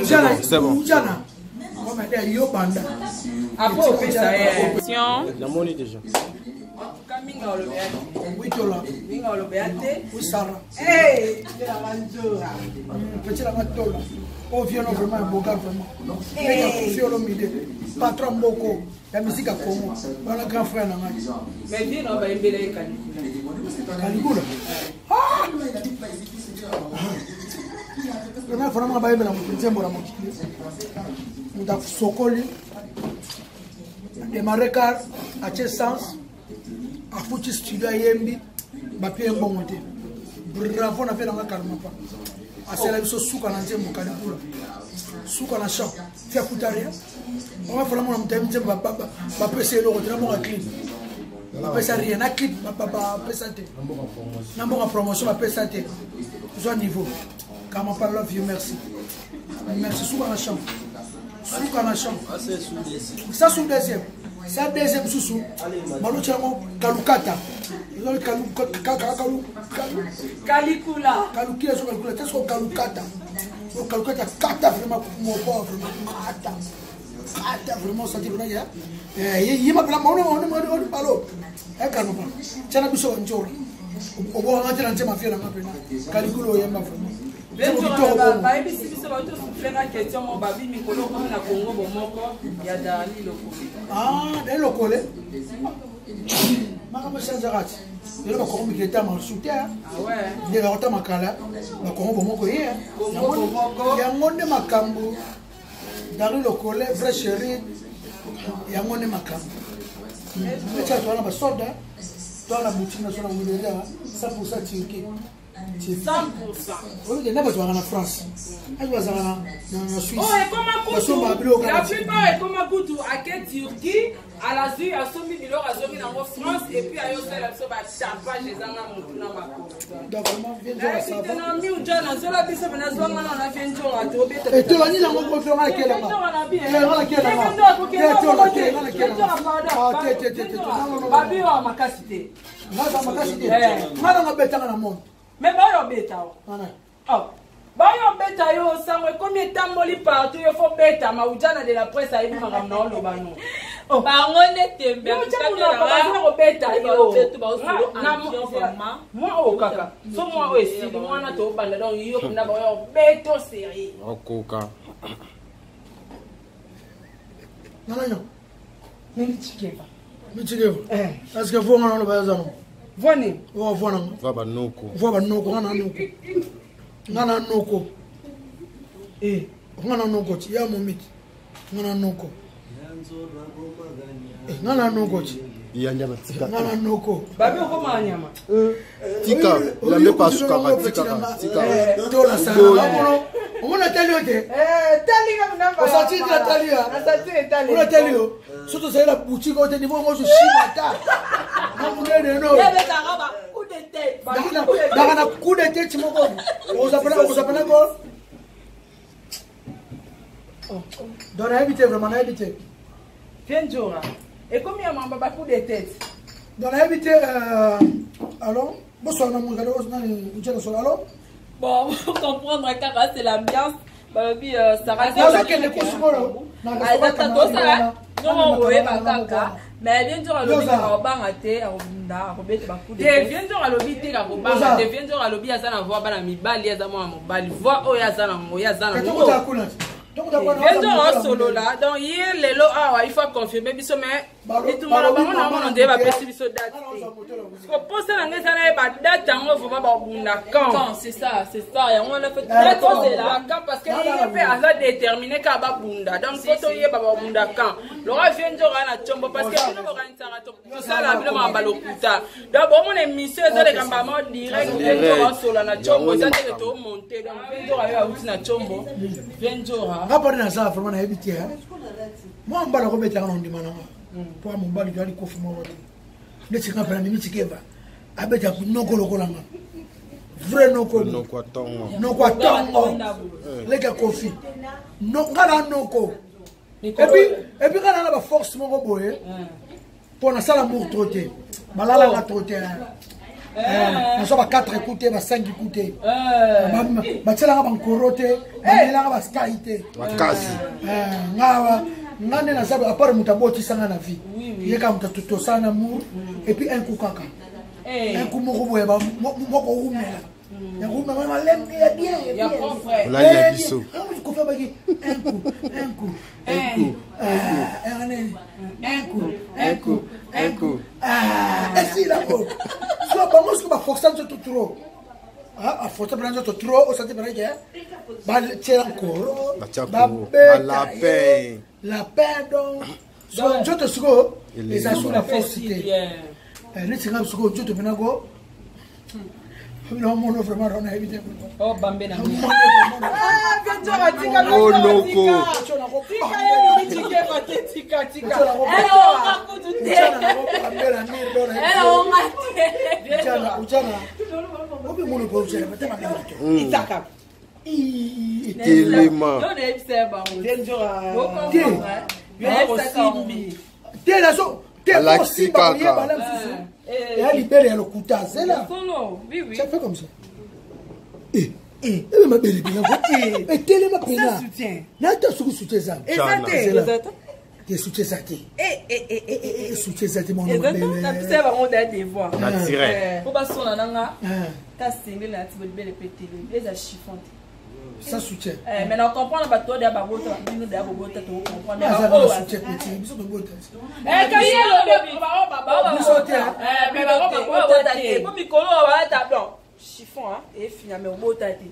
C'est bon. Après, on fait ça. La monnaie déjà. Oui, tu l'as. Oui, Sarah. Hey, c'est la manjora. Petit la matola. Oh, viens vraiment un beau gars, vraiment. Patron Boko, la musique à Congo. Voilà, grand frère. Mais dis, on va y aller Caligula. Ah! Vraiment, vraiment, bah, il va la Sokoli. Démarrer car à quel sens? A foutu studio Yembi, Bapé bon monté. Bravo, on a fait dans la calme pas. A c'est la mission sous qu'on a dit mon Caligula. Sous qu'on a champ. Fais foutre rien. On va faire mon thème, va passer le retour, mon clip. Va passer rien, un clip, va passer. N'a pas promotion, va passer. Soit niveau. Quand on parle love you, merci. Merci, sous qu'on a champ. Sous qu'on a champ. Ça, sous deuxième. Ça, deuxième sous-sous. Malouchamo, Kalukata. Calicula. Kalukila, sur Kalukula. Qu'est-ce qu'on Kalukata? Kalukata, Kata, vraiment, mon pauvre. Kata, vraiment, ça dit vraiment, il m'a appelé, on parle. Eh, calme pas. Tiens, la bouche, on joue. On va rentrer dans ma fille, Calicula, il m'a vraiment. Bien sûr, si vous avez une question, on va dire que Congo, il y a Dali le ah, mais le collé. Je vais changer. Je vais communiquer avec mon soutien. Ah ouais. Je vais rentrer ma cala. Je vais communiquer. Il y a un monde de Macambo. Dali le collé, vrai chéri. Il y a un monde de Macambo. Mais tu as un soldat. Tu as la boutique nationale de 100% Turquie. 100%. Oui, il y a des gens en France. Il y a des gens en Suisse. Oh, et comme à Koutou, la plupart est comme à Koutou, à quelle Turquie, à la Suisse, à 100 000 € à 100 000 en France, et puis à Yossel, à Soba, Chapa, les gens à mon donc, vraiment, viens de la savoir. Et tu l'as dit dans mon conférence à quel endroit? Mais bah bêta. Oh. Bah yo bêta yo sangwe combien de temps moli partout il faut bêta ma ujana de la presse a ibi makamna lo bano. Oh ba ngone tembe ka bêta yo. Moi o kaka. So moi o esi moi na to banda donc yo na ba yo bêto série. Okoka. Non. Nini chikeva. Michikeva. Est-ce que vous on le bazano? Voni. Oh voilà. Va banoko. Va banoko ngana noko. Ngana noko. Ngana noko ti ya momiti. Ngana noko. Ngana noko ti. Ya nyama tika. Ngana noko. Babi ko ma nyama. Tika, la me pas suka tika. Tola sana. On a tali ote. Tali ngam namba. On s'attire la tali ya. On s'attire tali. On a tali yo. Surtout c'est la boutique au niveau moi je chimata. Non. Coup de tête. Dans un coup de tête, tu m'as dit. On s'appelle quoi? Dans la habité, vraiment, la habité. Viens, Jora. Et combien de mamans coup de tête? Dans la habité, alors, bonsoir, mon gars, alors. Bon, pour comprendre, car c'est l'ambiance. Ça va non, oui, mais bien sûr, à l'objet, on va rater, on va mettre beaucoup de bien sûr, à l'objet, on va rater, bien sûr, à l'objet, à ça, on va pas mi bali, à ça, mon bali, voix, oh, à ça, à ça, bien sûr, solo là, donc hier, les lots, il faut confirmer, mais et tout le monde, on a débat, c'est sur date. Pour ça, on a pas date, on va pas quand c'est ça, et on a fait date, c'est là, parce qu'il y a fait à déterminer qu'à Bunda, donc quand on y est pas Bunda quand, l'aura vient de rana chombo parce que nous on ça la ville m'a balokuta. D'abord mon émission c'est les gambaments direct vient sur la chombo, ça c'est tout monter donc vient à outi na chombo, vient rapport na ça vraiment na habité. Moi on bala ko beta on dimana. Pour mon bali dali ko fuma wote. Ne ci kapana ni ci keba. Abeta ku noko lokolanga. Vrai noko. Noko tongo. Noko tongo. Leka kofi. No ngala noko. Et puis quand on a la force mon boye. Pour na sala mo trotter. Balala la trotter. nazo ba 4 écouter ba 5 écouter ba tshela ba nkorote ba mela ba sky te makasi ngawa ngane na sabe apare mutaboti sanga na vie yeka mutatuto sana mu et puis un coup kaka un coup moko boye ba moko umela ya kuma mama lembe ya bien ya bon frère la ya biso ko fa ba ki un coup si la ko so ba mo ko ba forçant tout trop a forçant prendre tout trop au santé prendre que ba tira koro la paix donc so joto suko les a sous la forcité ne tinga suko joto benago non mon vraiment on a évité oh bambe na oh loko et elle libère le couteau, c'est là. Oui, oui. Ça fait comme ça. Ma belle et tellement pena. N'attends ce que soutient ça. Et ça t'es soutient ça. Et soutient ça mon belle. C'est vraiment des voix. Naturel. Pour pas son nanga. Ta single là tu veux belle péter les a chiffon. Ça soutient. Mais on comprend le bateau de Baboto, nous de Baboto to comprendre. Mais ça soutient petit, biso de bote. Quand il le baba mais baba pour mikolo wa tableau. Chiffon et finalement botati.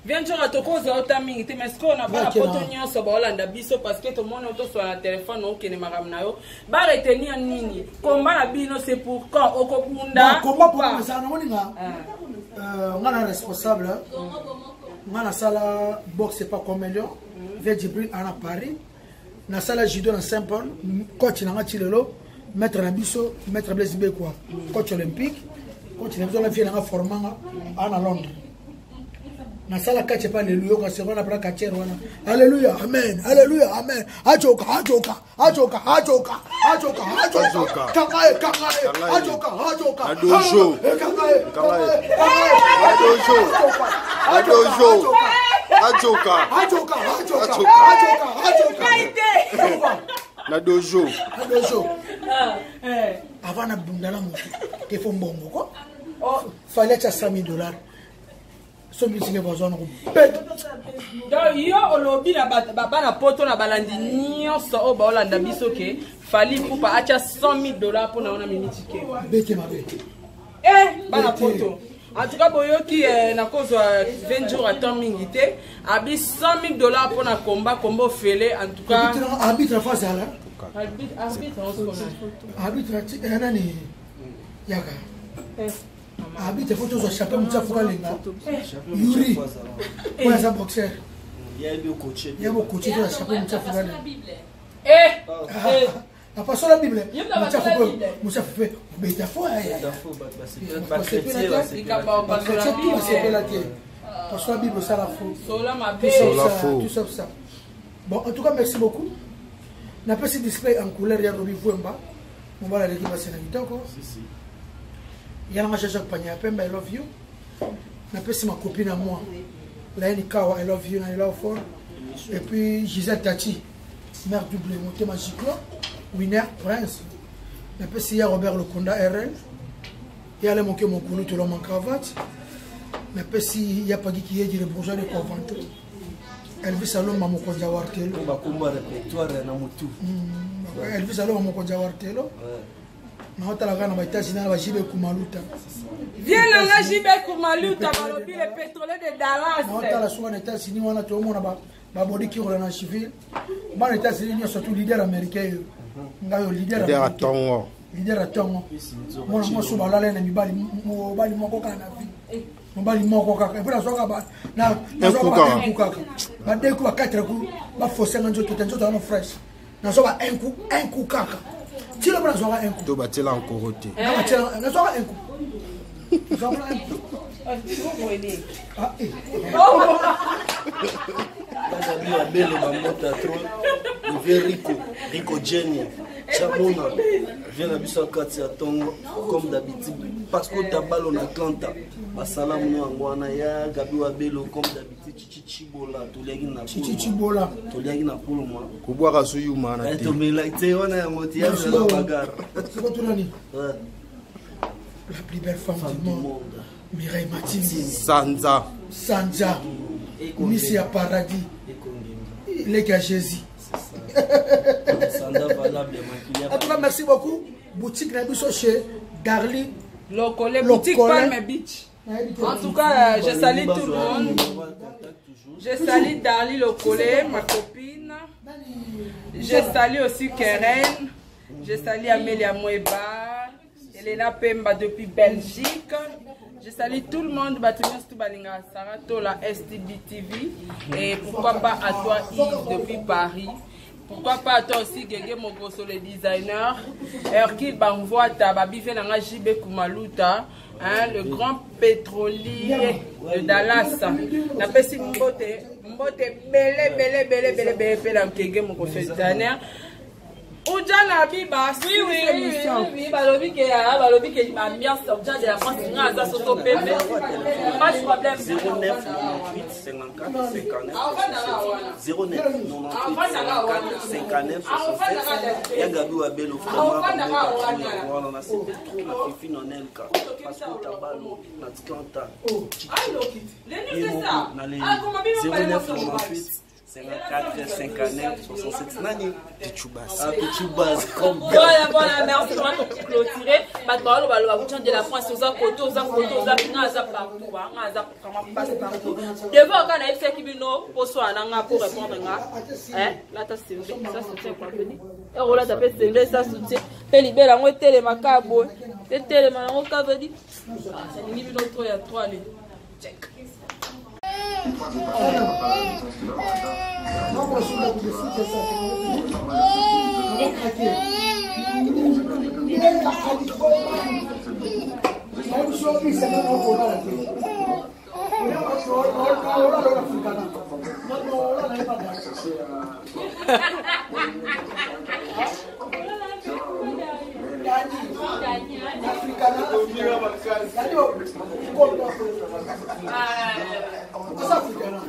Viens tu to koza otamingi te mais qu'on a pas poto nyonso ba Holanda biso parce que tout le monde auto sur la téléphone no kene magam na yo ba retenir nini combat na bino c'est pour quand okopunda combat pour ça na moninga on a responsable on a sala boxe c'est pas comme million vers Djibril à Paris na sala judo na Saint-Paul coach na ngatilelo maître na biso maître Blaise Bekwa coach olympique coach na biso na vie na formanga à Londres. Na sala kache pa alléluia quand c'est na braka cher wana alléluia amen alléluia amen ajoka kamae ajoka adojo na dojo avant na bundala mo ke fo mbongo ko fallait $100,000 so musique besoin no donc yo olobi na baba na poto na balandi nyonso o ba Holanda biso ke fali pupa acha $100,000 pour na ona minute ke bete mabe bana poto en tout cas boyoki na cause 20 jours à temps mingi te abi $100,000 pour na combat fele en tout cas arbitre face à là arbitre nani yaka habite photo zo chapeau mchafu kalenga yuri kwa za boxer yabo coach za chapeau mchafu kalenga apa sur la bible mchafu fait beta fo ya parce que la bible ça la faux tout ça bon en tout cas merci beaucoup n'a pas ce display en couleur ya Robi Vwemba on va la l'équipe na kitoko Yana Jacques Panya Pemba, I love you. Na pesi ma copine à moi. Laini Kawa, I love you, I love her. Et puis Gisèle Tati, mère double, monté magique là. Winner Prince. Na pesi ya Robert Lokonda RL. Ya le moke mon koulou tout l'homme en cravate. Na pesi ya Pagi qui est dit le bourgeois de Conventre. Elvis Alom ma mokonja wartelo. Ba kumba répertoire na mutu. Elvis Alom ma mokonja wartelo. Na hotala kana ba États-Unis na ba Jibe Kumaluta. Viens là Jibe Kumaluta balobi le pétrolier de Dallas. Na hotala soa na États-Unis wana to mona ba body ki rola na civil. Ba na États-Unis ni surtout leader américain. Ngayo leader à Tongo. Leader à Tongo. Mona mo so balala na mibali mo bali moko kana vi. Mbali moko kaka. Et puis la soka ba na kaka. Ba de ku ba 4 ku ba forcer njo to na fresh. Na so ba un coup kaka. Tu le prends un coup. Tu bâtis là encore côté. Tu le prends un coup. Tu le prends un coup. Rico Jenny, Chamona, viens la biso kati ya tongo comme d'habitude parce que ta balle on Atlanta basalamu no ngwana ya gabi wa belo comme d'habitude chichibola toliaki na chichibola toliaki na polo moi kubwaka suyu mana te tomela te wana ya motia la bagarre c'est quoi ton ami la plus belle femme du monde Mireille Matindi Sanza Miss ya paradis les gars Jésus. En tout cas, merci beaucoup. Boutique Nabiso chez Darly. Locole, boutique Palme Beach. En tout cas, je salue tout le monde. Je salue Darly Locole, ma copine. Je salue aussi Keren. Je salue Amélia Moueba. Elena Pemba depuis Belgique. Je salue tout le monde, Sarato, la STB TV. Et pourquoi pas à toi, Yves, depuis Paris. Pourquoi pas à toi aussi, Gege Mogoso, le designer. Hercule Bangvoata, Babife Nanga Jibe Kumaluta, le grand pétrolier de Dallas. La Pessi Mbote, Bele, Gege Mogoso, designer. Oujana Biba, oui, balobi que l'ambiance de la France est à Soto Pépé. Pas de problème. 09 98 54 59 09 98 54 59 67. Ya Gabi wa belo vraiment on a cette truc la fifi non elka parce que tabalo na tikanta. Na les 09 98 54, 59, 67, nani Tuchubas, comme voilà, merci vraiment pour clôturer. Maintenant, on va de la France, aux côtés, partout, devant quand on a fait qui pour répondre, là, ça soutient quoi venir. Et on l'a tapé, c'est ça soutient. Pelibé, la moitié de ma cabo, c'est tellement on va dire. C'est une minute il y a 3 lignes. Check. Africana.